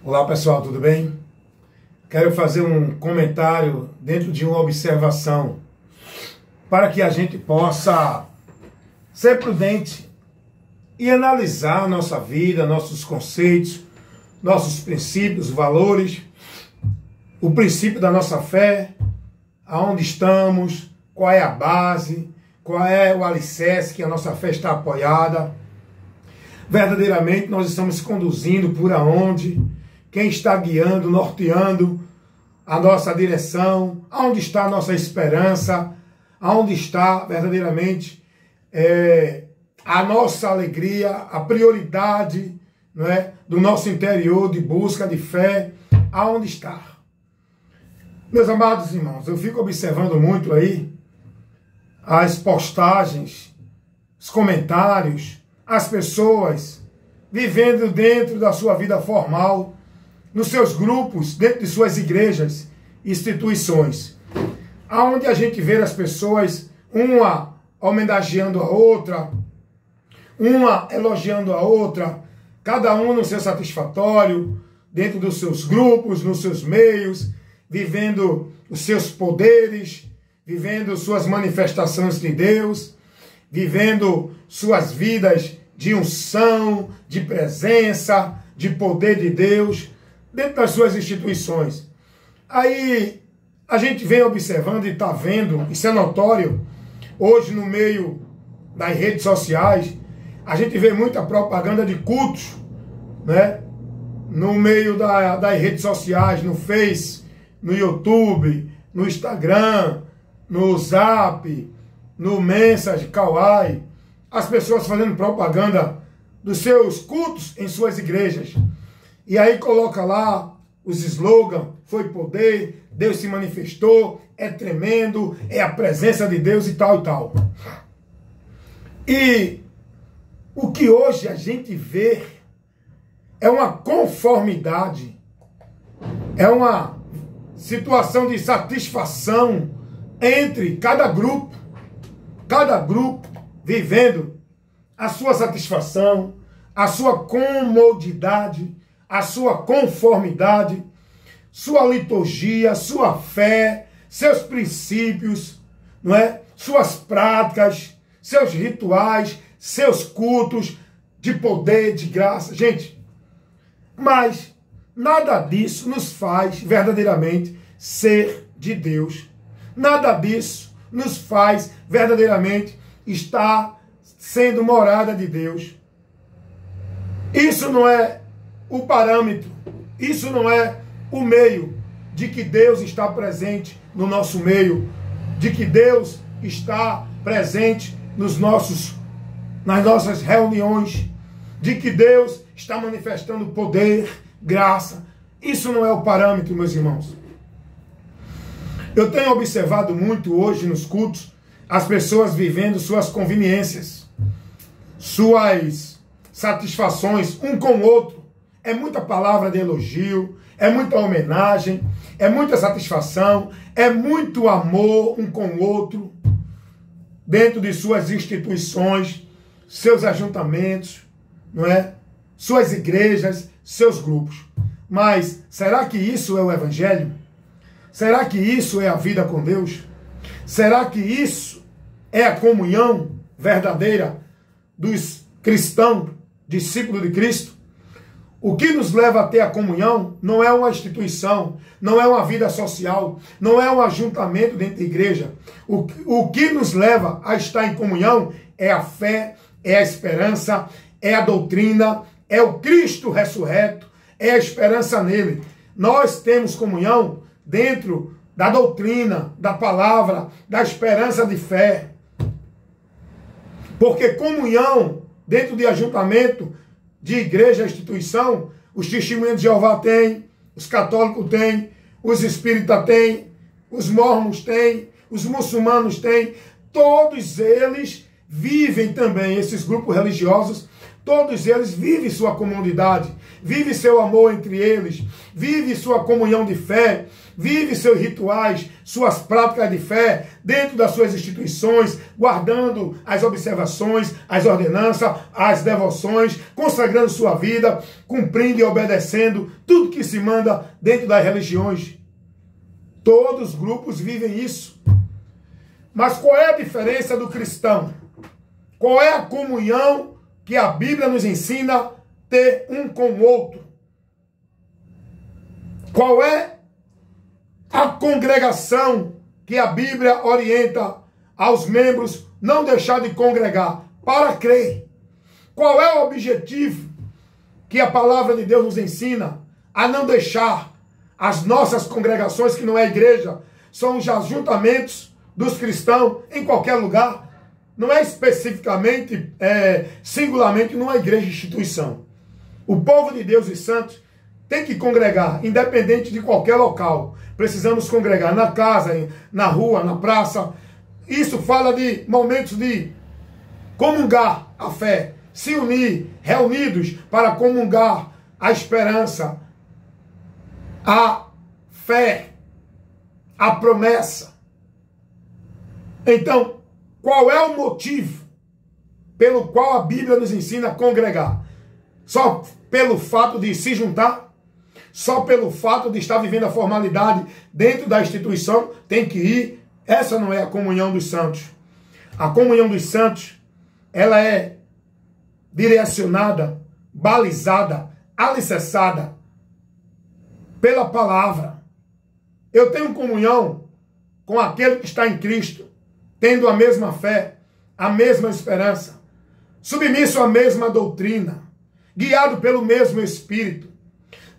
Olá pessoal, tudo bem? Quero fazer um comentário dentro de uma observação para que a gente possa ser prudente e analisar a nossa vida, nossos conceitos, nossos princípios, valores, o princípio da nossa fé, aonde estamos, qual é a base, qual é o alicerce que a nossa fé está apoiada. Verdadeiramente nós estamos conduzindo por aonde, quem está guiando, norteando a nossa direção, aonde está a nossa esperança, aonde está verdadeiramente a nossa alegria, a prioridade, não é, do nosso interior de busca de fé, aonde está. Meus amados irmãos, eu fico observando muito aí as postagens, os comentários, as pessoas vivendo dentro da sua vida formal, nos seus grupos, dentro de suas igrejas, instituições, aonde a gente vê as pessoas, uma homenageando a outra, uma elogiando a outra, cada um no seu satisfatório, dentro dos seus grupos, nos seus meios, vivendo os seus poderes, vivendo suas manifestações de Deus, vivendo suas vidas de unção, de presença, de poder de Deus, dentro das suas instituições. Aí a gente vem observando e está vendo, isso é notório, hoje no meio das redes sociais, a gente vê muita propaganda de cultos, né? No meio das redes sociais, no Face, no YouTube, no Instagram, no Zap, no Message, Kawaii, as pessoas fazendo propaganda dos seus cultos em suas igrejas. E aí coloca lá os slogans, foi poder, Deus se manifestou, é tremendo, é a presença de Deus e tal e tal. E o que hoje a gente vê é uma conformidade, é uma situação de satisfação entre cada grupo vivendo a sua satisfação, a sua comodidade, a sua conformidade, sua liturgia, sua fé, seus princípios, não é? Suas práticas, seus rituais, seus cultos de poder, de graça. Gente, mas nada disso nos faz verdadeiramente ser de Deus. Nada disso nos faz verdadeiramente estar sendo morada de Deus. Isso não é o parâmetro, isso não é o meio de que Deus está presente no nosso meio, de que Deus está presente nas nossas reuniões, de que Deus está manifestando poder, graça. Isso não é o parâmetro, meus irmãos. Eu tenho observado muito hoje nos cultos as pessoas vivendo suas conveniências, suas satisfações um com o outro. É muita palavra de elogio, é muita homenagem, é muita satisfação, é muito amor um com o outro, dentro de suas instituições, seus ajuntamentos, não é? Suas igrejas, seus grupos. Mas será que isso é o Evangelho? Será que isso é a vida com Deus? Será que isso é a comunhão verdadeira dos cristãos, discípulos de Cristo? O que nos leva a ter a comunhão não é uma instituição, não é uma vida social, não é um ajuntamento dentro da igreja. O que nos leva a estar em comunhão é a fé, é a esperança, é a doutrina, é o Cristo ressurreto, é a esperança nele. Nós temos comunhão dentro da doutrina, da palavra, da esperança de fé. Porque comunhão dentro de ajuntamento, de igreja, instituição, os testemunhos de Jeová têm, os católicos têm, os espíritas têm, os mormons têm, os muçulmanos têm, todos eles vivem também, esses grupos religiosos, todos eles vivem sua comunidade, vive seu amor entre eles, vive sua comunhão de fé, vive seus rituais, suas práticas de fé dentro das suas instituições, guardando as observações, as ordenanças, as devoções, consagrando sua vida, cumprindo e obedecendo tudo que se manda dentro das religiões. Todos os grupos vivem isso. Mas qual é a diferença do cristão? Qual é a comunhão que a Bíblia nos ensina ter um com o outro? Qual é a congregação que a Bíblia orienta aos membros não deixar de congregar para crer? Qual é o objetivo que a palavra de Deus nos ensina a não deixar as nossas congregações, que não é igreja, são os ajuntamentos dos cristãos em qualquer lugar? Não é especificamente, singularmente numa igreja instituição. O povo de Deus e santos tem que congregar, independente de qualquer local. Precisamos congregar na casa, na rua, na praça. Isso fala de momentos de comungar a fé, se unir, reunidos para comungar a esperança, a fé, a promessa. Então, qual é o motivo pelo qual a Bíblia nos ensina a congregar? Só pelo fato de se juntar? Só pelo fato de estar vivendo a formalidade dentro da instituição? Tem que ir? Essa não é a comunhão dos santos. A comunhão dos santos, ela é direcionada, balizada, alicerçada pela palavra. Eu tenho comunhão com aquele que está em Cristo, tendo a mesma fé, a mesma esperança, submisso à mesma doutrina, guiado pelo mesmo Espírito,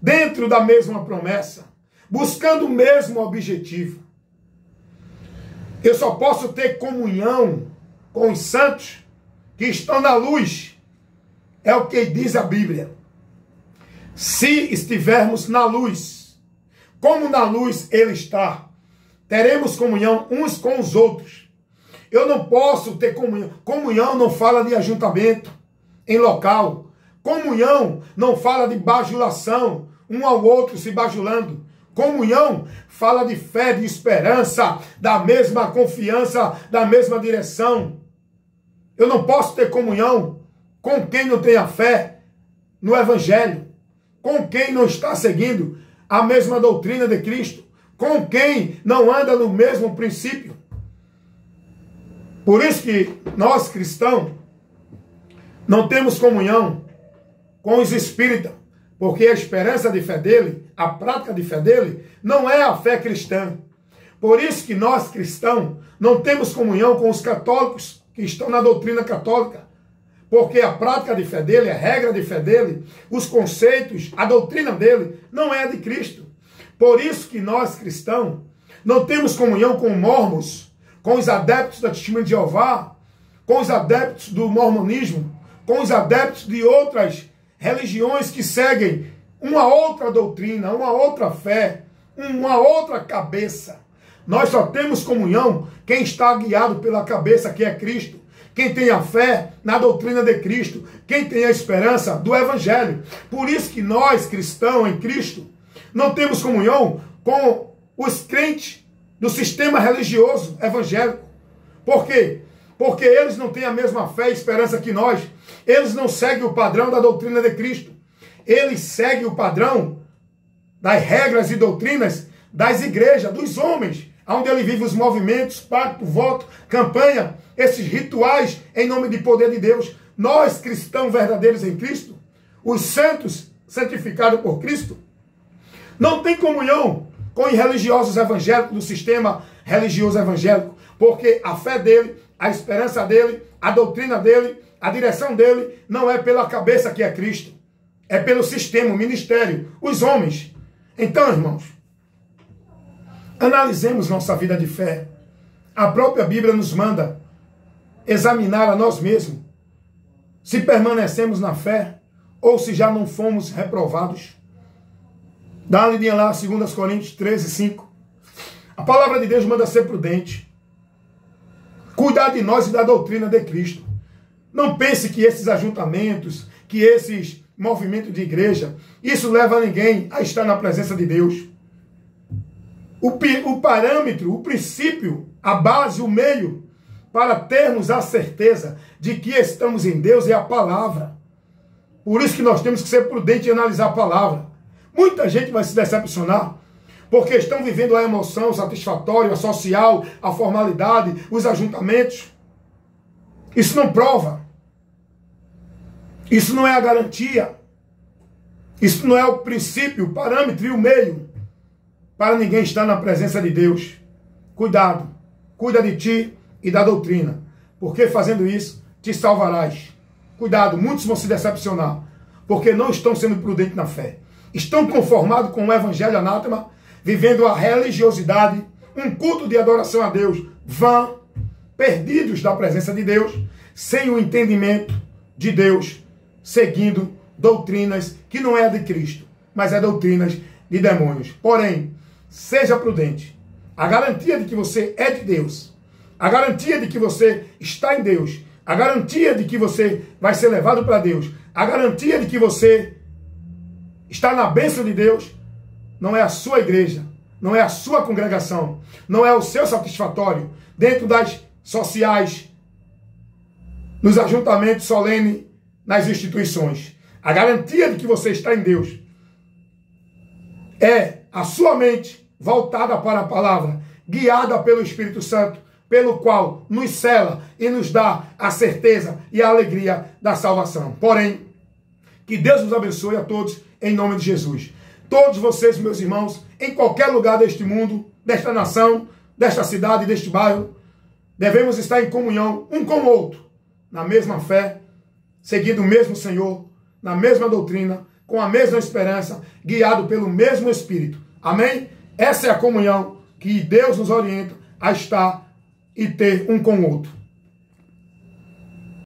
dentro da mesma promessa, buscando o mesmo objetivo. Eu só posso ter comunhão com os santos que estão na luz. É o que diz a Bíblia. Se estivermos na luz, como na luz Ele está, teremos comunhão uns com os outros. Eu não posso ter comunhão. Comunhão não fala de ajuntamento em local. Comunhão não fala de bajulação, um ao outro se bajulando. Comunhão fala de fé, de esperança, da mesma confiança, da mesma direção. Eu não posso ter comunhão com quem não tem a fé no Evangelho, com quem não está seguindo a mesma doutrina de Cristo, com quem não anda no mesmo princípio. Por isso que nós, cristãos, não temos comunhão com os espíritas, porque a esperança de fé dele, a prática de fé dele, não é a fé cristã. Por isso que nós, cristãos, não temos comunhão com os católicos que estão na doutrina católica, porque a prática de fé dele, a regra de fé dele, os conceitos, a doutrina dele, não é a de Cristo. Por isso que nós, cristãos, não temos comunhão com mormons, com os adeptos da Testemunha de Jeová, com os adeptos do mormonismo, com os adeptos de outras religiões que seguem uma outra doutrina, uma outra fé, uma outra cabeça. Nós só temos comunhão quem está guiado pela cabeça que é Cristo, quem tem a fé na doutrina de Cristo, quem tem a esperança do Evangelho. Por isso que nós, cristãos em Cristo, não temos comunhão com os crentes do sistema religioso evangélico. Por quê? Porque eles não têm a mesma fé e esperança que nós. Eles não seguem o padrão da doutrina de Cristo. Eles seguem o padrão das regras e doutrinas das igrejas, dos homens, onde ele vive os movimentos, pacto, voto, campanha, esses rituais em nome de poder de Deus. Nós, cristãos verdadeiros em Cristo, os santos santificados por Cristo, não tem comunhão com os religiosos evangélicos do sistema religioso evangélico, porque a fé dele, a esperança dele, a doutrina dele, a direção dele não é pela cabeça que é Cristo, é pelo sistema, o ministério, os homens. Então, irmãos, analisemos nossa vida de fé. A própria Bíblia nos manda examinar a nós mesmos, se permanecemos na fé ou se já não fomos reprovados. Dá uma lidinha lá, 2 Coríntios 13, 5. A palavra de Deus manda ser prudente, cuidar de nós e da doutrina de Cristo. Não pense que esses ajuntamentos, que esses movimentos de igreja, isso leva ninguém a estar na presença de Deus. O parâmetro, o princípio, a base, o meio para termos a certeza de que estamos em Deus é a palavra. Por isso que nós temos que ser prudentes em analisar a palavra. Muita gente vai se decepcionar, porque estão vivendo a emoção, o satisfatório, a social, a formalidade, os ajuntamentos. Isso não prova. Isso não é a garantia. Isso não é o princípio, o parâmetro e o meio para ninguém estar na presença de Deus. Cuidado. Cuida de ti e da doutrina, porque fazendo isso te salvarás. Cuidado, muitos vão se decepcionar, porque não estão sendo prudentes na fé. Estão conformados com o evangelho anátema, vivendo a religiosidade, um culto de adoração a Deus vã, perdidos da presença de Deus, sem o entendimento de Deus, seguindo doutrinas que não é a de Cristo, mas é doutrinas de demônios. Porém, seja prudente. A garantia de que você é de Deus, a garantia de que você está em Deus, a garantia de que você vai ser levado para Deus, a garantia de que você está na bênção de Deus, não é a sua igreja, não é a sua congregação, não é o seu satisfatório dentro das sociais, nos ajuntamentos solenes, nas instituições. A garantia de que você está em Deus é a sua mente voltada para a palavra, guiada pelo Espírito Santo, pelo qual nos sela e nos dá a certeza e a alegria da salvação. Porém, que Deus nos abençoe a todos, em nome de Jesus. Todos vocês, meus irmãos, em qualquer lugar deste mundo, desta nação, desta cidade, deste bairro, devemos estar em comunhão um com o outro, na mesma fé, seguindo o mesmo Senhor, na mesma doutrina, com a mesma esperança, guiado pelo mesmo Espírito. Amém? Essa é a comunhão que Deus nos orienta a estar e ter um com o outro.